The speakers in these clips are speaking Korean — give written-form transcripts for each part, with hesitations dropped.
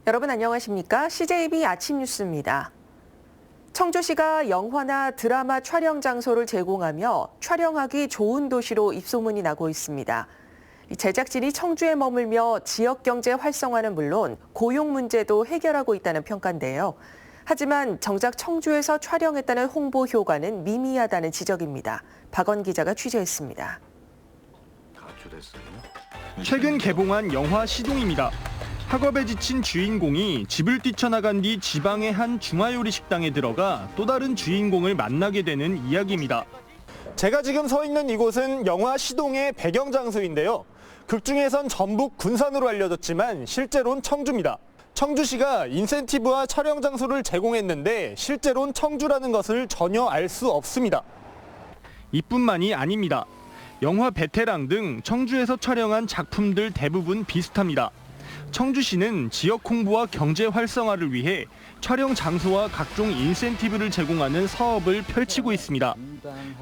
여러분 안녕하십니까? CJB 아침 뉴스입니다. 청주시가 영화나 드라마 촬영 장소를 제공하며 촬영하기 좋은 도시로 입소문이 나고 있습니다. 제작진이 청주에 머물며 지역 경제 활성화는 물론 고용 문제도 해결하고 있다는 평가인데요. 하지만 정작 청주에서 촬영했다는 홍보 효과는 미미하다는 지적입니다. 박원 기자가 취재했습니다. 최근 개봉한 영화 시동입니다. 학업에 지친 주인공이 집을 뛰쳐나간 뒤 지방의 한 중화요리 식당에 들어가 또 다른 주인공을 만나게 되는 이야기입니다. 제가 지금 서 있는 이곳은 영화 시동의 배경 장소인데요. 극 중에선 전북 군산으로 알려졌지만 실제로는 청주입니다. 청주시가 인센티브와 촬영 장소를 제공했는데 실제로는 청주라는 것을 전혀 알 수 없습니다. 이뿐만이 아닙니다. 영화 베테랑 등 청주에서 촬영한 작품들 대부분 비슷합니다. 청주시는 지역 홍보와 경제 활성화를 위해 촬영 장소와 각종 인센티브를 제공하는 사업을 펼치고 있습니다.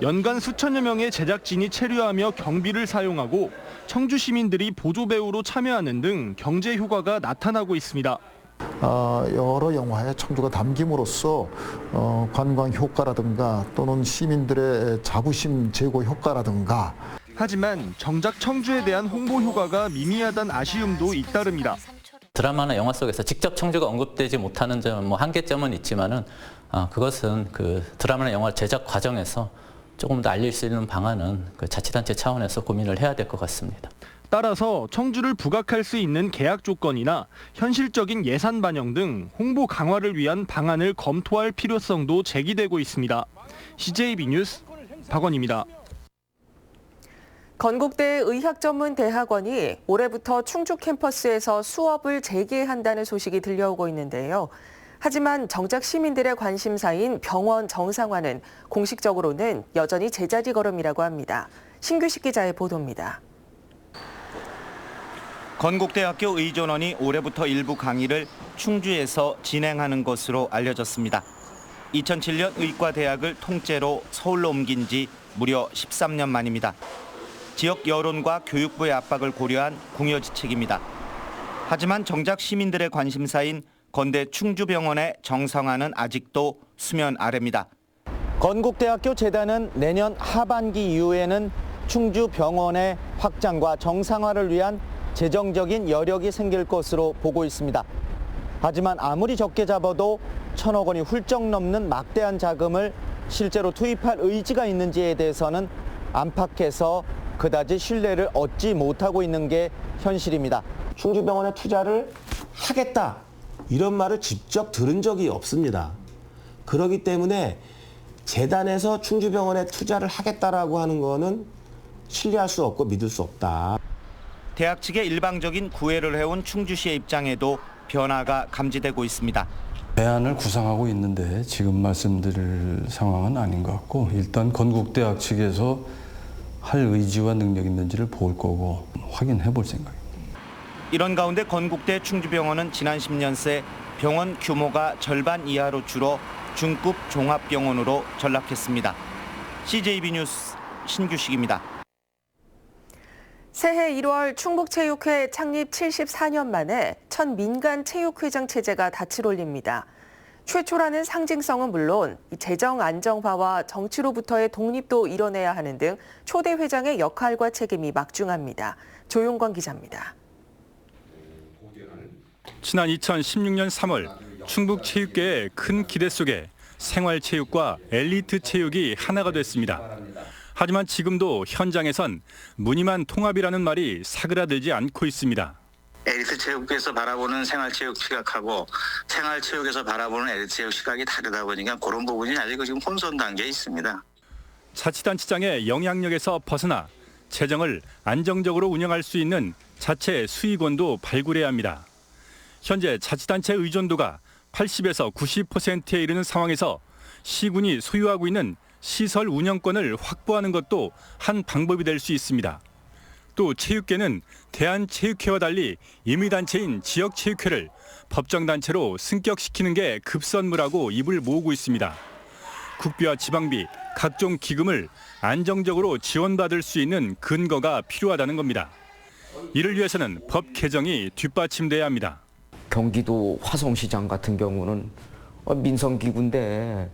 연간 수천여 명의 제작진이 체류하며 경비를 사용하고 청주 시민들이 보조 배우로 참여하는 등 경제 효과가 나타나고 있습니다. 여러 영화에 청주가 담김으로써 관광 효과라든가 또는 시민들의 자부심 제고 효과라든가. 하지만 정작 청주에 대한 홍보 효과가 미미하다는 아쉬움도 잇따릅니다. 드라마나 영화 속에서 직접 청주가 언급되지 못하는 점, 한계점은 있지만은 그것은 그 드라마나 영화 제작 과정에서 조금 더 알릴 수 있는 방안은 그 자치단체 차원에서 고민을 해야 될 것 같습니다. 따라서 청주를 부각할 수 있는 계약 조건이나 현실적인 예산 반영 등 홍보 강화를 위한 방안을 검토할 필요성도 제기되고 있습니다. CJB 뉴스 박원입니다. 건국대 의학전문대학원이 올해부터 충주 캠퍼스에서 수업을 재개한다는 소식이 들려오고 있는데요. 하지만 정작 시민들의 관심사인 병원 정상화는 공식적으로는 여전히 제자리 걸음이라고 합니다. 신규식 기자의 보도입니다. 건국대학교 의전원이 올해부터 일부 강의를 충주에서 진행하는 것으로 알려졌습니다. 2007년 의과대학을 통째로 서울로 옮긴 지 무려 13년 만입니다. 지역 여론과 교육부의 압박을 고려한 궁여지책입니다. 하지만 정작 시민들의 관심사인 건대 충주병원의 정상화는 아직도 수면 아래입니다. 건국대학교 재단은 내년 하반기 이후에는 충주병원의 확장과 정상화를 위한 재정적인 여력이 생길 것으로 보고 있습니다. 하지만 아무리 적게 잡아도 1,000억 원이 훌쩍 넘는 막대한 자금을 실제로 투입할 의지가 있는지에 대해서는 안팎에서 그다지 신뢰를 얻지 못하고 있는 게 현실입니다. 충주병원에 투자를 하겠다 이런 말을 직접 들은 적이 없습니다. 그렇기 때문에 재단에서 충주병원에 투자를 하겠다라고 하는 거는 신뢰할 수 없고 믿을 수 없다. 대학 측의 일방적인 구애를 해온 충주시의 입장에도 변화가 감지되고 있습니다. 대안을 구상하고 있는데 지금 말씀드릴 상황은 아닌 것 같고 일단 건국대학 측에서 할 의지와 능력이 있는지를 볼 거고 확인해 볼 생각입니다. 이런 가운데 건국대 충주병원은 지난 10년 새 병원 규모가 절반 이하로 줄어 중급 종합병원으로 전락했습니다. CJB 뉴스 신규식입니다. 새해 1월 충북체육회 창립 74년 만에 첫 민간 체육회장 체제가 닻을 올립니다. 최초라는 상징성은 물론 재정 안정화와 정치로부터의 독립도 이뤄내야 하는 등 초대 회장의 역할과 책임이 막중합니다. 조용권 기자입니다. 지난 2016년 3월 충북체육계의 큰 기대 속에 생활체육과 엘리트 체육이 하나가 됐습니다. 하지만 지금도 현장에선 무늬만 통합이라는 말이 사그라들지 않고 있습니다. 엘리트 체육에서 바라보는 생활체육 시각하고 생활체육에서 바라보는 엘리트 체육 시각이 다르다 보니까 그런 부분이 아직 지금 혼선 단계에 있습니다. 자치단체장의 영향력에서 벗어나 재정을 안정적으로 운영할 수 있는 자체 수익원도 발굴해야 합니다. 현재 자치단체 의존도가 80에서 90%에 이르는 상황에서 시군이 소유하고 있는 시설 운영권을 확보하는 것도 한 방법이 될 수 있습니다. 또 체육계는 대한체육회와 달리 임의단체인 지역체육회를 법정단체로 승격시키는 게 급선무라고 입을 모으고 있습니다. 국비와 지방비, 각종 기금을 안정적으로 지원받을 수 있는 근거가 필요하다는 겁니다. 이를 위해서는 법 개정이 뒷받침돼야 합니다. 경기도 화성시장 같은 경우는 민성기구인데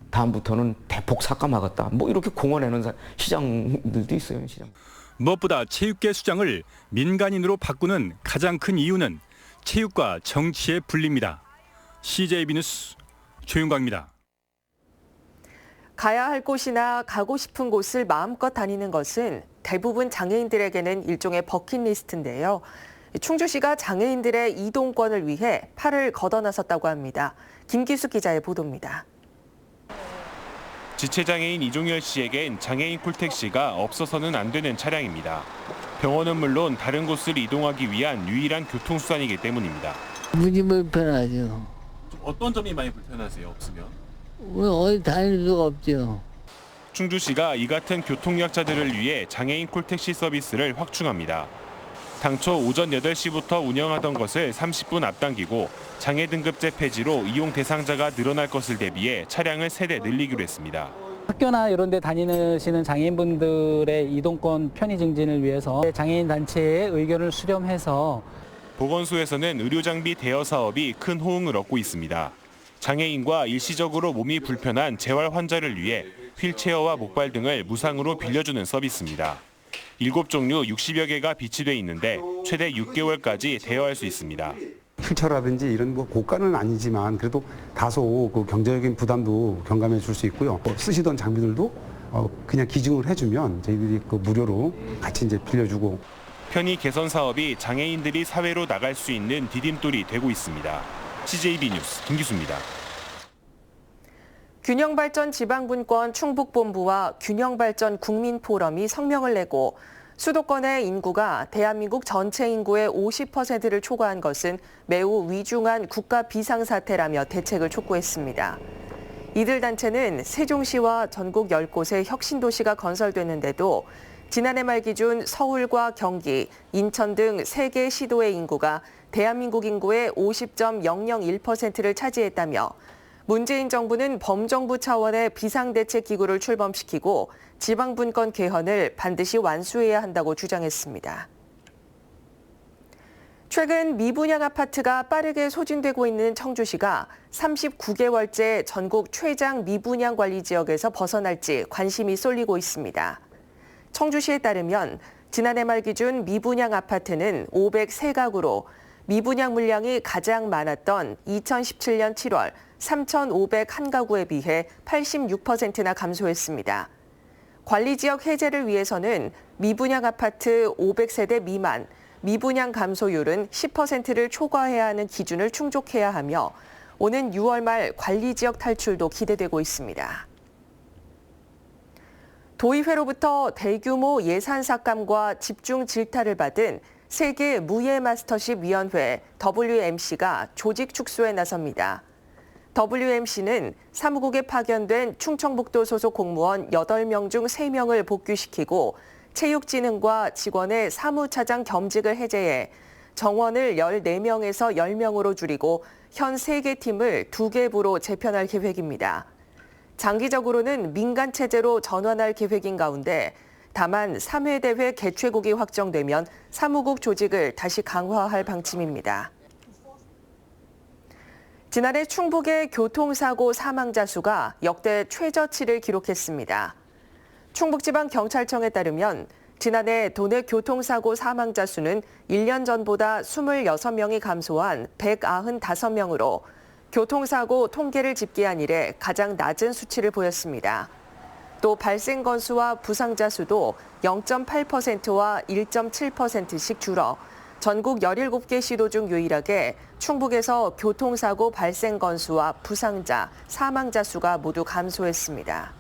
다음부터는 대폭 삭감하겠다. 뭐 이렇게 공언하는 시장들도 있어요. 시장. 무엇보다 체육계 수장을 민간인으로 바꾸는 가장 큰 이유는 체육과 정치의 분리입니다. CJB 뉴스 조윤광입니다. 가야 할 곳이나 가고 싶은 곳을 마음껏 다니는 것은 대부분 장애인들에게는 일종의 버킷리스트인데요. 충주시가 장애인들의 이동권을 위해 팔을 걷어나섰다고 합니다. 김기수 기자의 보도입니다. 지체장애인 이종열 씨에겐 장애인 콜택시가 없어서는 안 되는 차량입니다. 병원은 물론 다른 곳을 이동하기 위한 유일한 교통수단이기 때문입니다. 무지 불편하죠. 어떤 점이 많이 불편하세요, 없으면? 어디 다닐 수가 없죠. 충주시가 이 같은 교통약자들을 위해 장애인 콜택시 서비스를 확충합니다. 당초 오전 8시부터 운영하던 것을 30분 앞당기고 장애 등급제 폐지로 이용 대상자가 늘어날 것을 대비해 차량을 3대 늘리기로 했습니다. 학교나 이런 데 다니시는 장애인분들의 이동권 편의 증진을 위해서 장애인 단체의 의견을 수렴해서 보건소에서는 의료장비 대여 사업이 큰 호응을 얻고 있습니다. 장애인과 일시적으로 몸이 불편한 재활 환자를 위해 휠체어와 목발 등을 무상으로 빌려주는 서비스입니다. 7종류 60여 개가 비치돼 있는데 최대 6개월까지 대여할 수 있습니다. 휠체어라든지 이런 뭐 고가는 아니지만 그래도 다소 그 경제적인 부담도 경감해 줄 수 있고요. 쓰시던 장비들도 그냥 기증을 해주면 저희들이 그 무료로 같이 이제 빌려주고. 편의 개선 사업이 장애인들이 사회로 나갈 수 있는 디딤돌이 되고 있습니다. CJB 뉴스 김기수입니다. 균형발전 지방분권 충북본부와 균형발전 국민포럼이 성명을 내고 수도권의 인구가 대한민국 전체 인구의 50%를 초과한 것은 매우 위중한 국가 비상사태라며 대책을 촉구했습니다. 이들 단체는 세종시와 전국 10곳의 혁신도시가 건설됐는데도 지난해 말 기준 서울과 경기, 인천 등 3개 시도의 인구가 대한민국 인구의 50.001%를 차지했다며 문재인 정부는 범정부 차원의 비상대책기구를 출범시키고 지방분권 개헌을 반드시 완수해야 한다고 주장했습니다. 최근 미분양 아파트가 빠르게 소진되고 있는 청주시가 39개월째 전국 최장 미분양 관리 지역에서 벗어날지 관심이 쏠리고 있습니다. 청주시에 따르면 지난해 말 기준 미분양 아파트는 503가구로 미분양 물량이 가장 많았던 2017년 7월 3,501가구에 비해 86%나 감소했습니다. 관리지역 해제를 위해서는 미분양 아파트 500세대 미만, 미분양 감소율은 10%를 초과해야 하는 기준을 충족해야 하며 오는 6월 말 관리지역 탈출도 기대되고 있습니다. 도의회로부터 대규모 예산 삭감과 집중 질타를 받은 세계 무예 마스터십 위원회 WMC가 조직 축소에 나섭니다. WMC는 사무국에 파견된 충청북도 소속 공무원 8명 중 3명을 복귀시키고 체육진흥과 직원의 사무차장 겸직을 해제해 정원을 14명에서 10명으로 줄이고 현 3개 팀을 2개 부로 재편할 계획입니다. 장기적으로는 민간 체제로 전환할 계획인 가운데 다만 3회 대회 개최국이 확정되면 사무국 조직을 다시 강화할 방침입니다. 지난해 충북의 교통사고 사망자 수가 역대 최저치를 기록했습니다. 충북지방경찰청에 따르면 지난해 도내 교통사고 사망자 수는 1년 전보다 26명이 감소한 195명으로 교통사고 통계를 집계한 이래 가장 낮은 수치를 보였습니다. 또 발생 건수와 부상자 수도 0.8%와 1.7%씩 줄어 전국 17개 시도 중 유일하게 충북에서 교통사고 발생 건수와 부상자, 사망자 수가 모두 감소했습니다.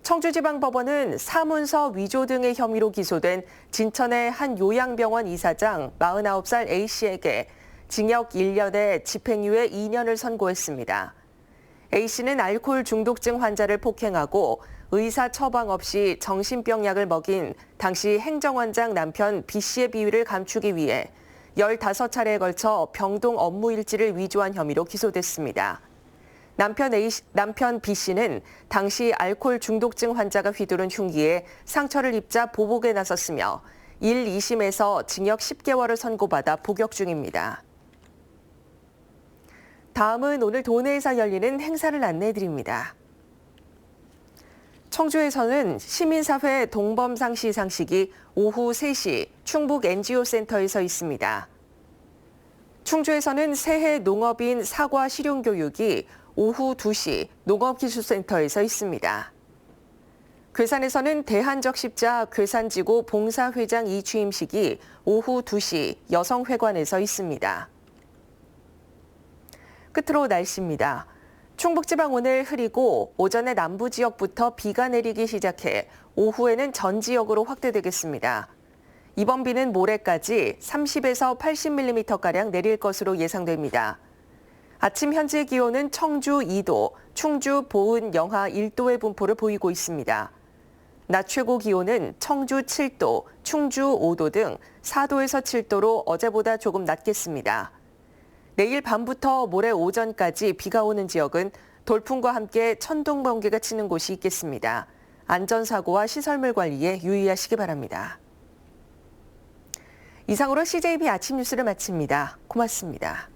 청주지방법원은 사문서 위조 등의 혐의로 기소된 진천의 한 요양병원 이사장 49살 A씨에게 징역 1년에 집행유예 2년을 선고했습니다. A씨는 알코올 중독증 환자를 폭행하고 의사 처방 없이 정신병 약을 먹인 당시 행정원장 남편 B씨의 비위를 감추기 위해 15차례에 걸쳐 병동 업무 일지를 위조한 혐의로 기소됐습니다. 남편 B씨는 당시 알코올 중독증 환자가 휘두른 흉기에 상처를 입자 보복에 나섰으며 1, 2심에서 징역 10개월을 선고받아 복역 중입니다. 다음은 오늘 도내에서 열리는 행사를 안내해드립니다. 청주에서는 시민사회 동범상 시상식이 오후 3시 충북 NGO센터에서 있습니다. 충주에서는 새해 농업인 사과 실용교육이 오후 2시 농업기술센터에서 있습니다. 괴산에서는 대한적십자 괴산지구 봉사회장 이취임식이 오후 2시 여성회관에서 있습니다. 끝으로 날씨입니다. 충북지방 오늘 흐리고 오전에 남부 지역부터 비가 내리기 시작해 오후에는 전 지역으로 확대되겠습니다. 이번 비는 모레까지 30에서 80mm가량 내릴 것으로 예상됩니다. 아침 현재 기온은 청주 2도, 충주, 보은, 영하 1도의 분포를 보이고 있습니다. 낮 최고 기온은 청주 7도, 충주 5도 등 4도에서 7도로 어제보다 조금 낮겠습니다. 내일 밤부터 모레 오전까지 비가 오는 지역은 돌풍과 함께 천둥, 번개가 치는 곳이 있겠습니다. 안전사고와 시설물 관리에 유의하시기 바랍니다. 이상으로 CJB 아침 뉴스를 마칩니다. 고맙습니다.